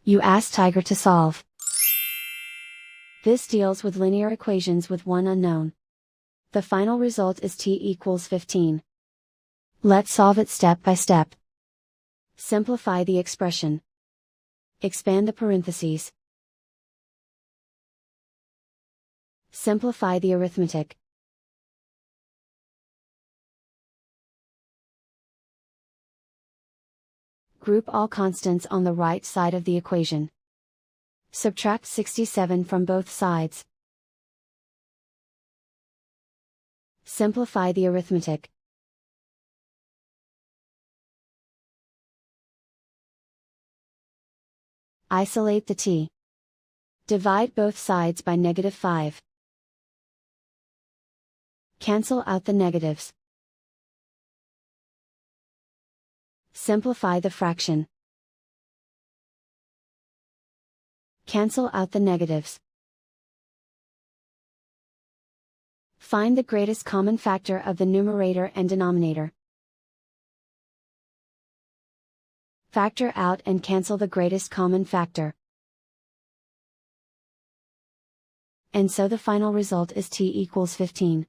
You ask Tiger to solve. This deals with linear equations with one unknown. The final result is t equals 15. Let's solve it step by step. Simplify the expression. Expand the parentheses. Simplify the arithmetic. Group all constants on the right side of the equation. Subtract 67 from both sides. Simplify the arithmetic. Isolate the t. Divide both sides by -5. Cancel out the negatives. Simplify the fraction. Cancel out the negatives. Find the greatest common factor of the numerator and denominator. Factor out and cancel the greatest common factor. And so the final result is t equals 15.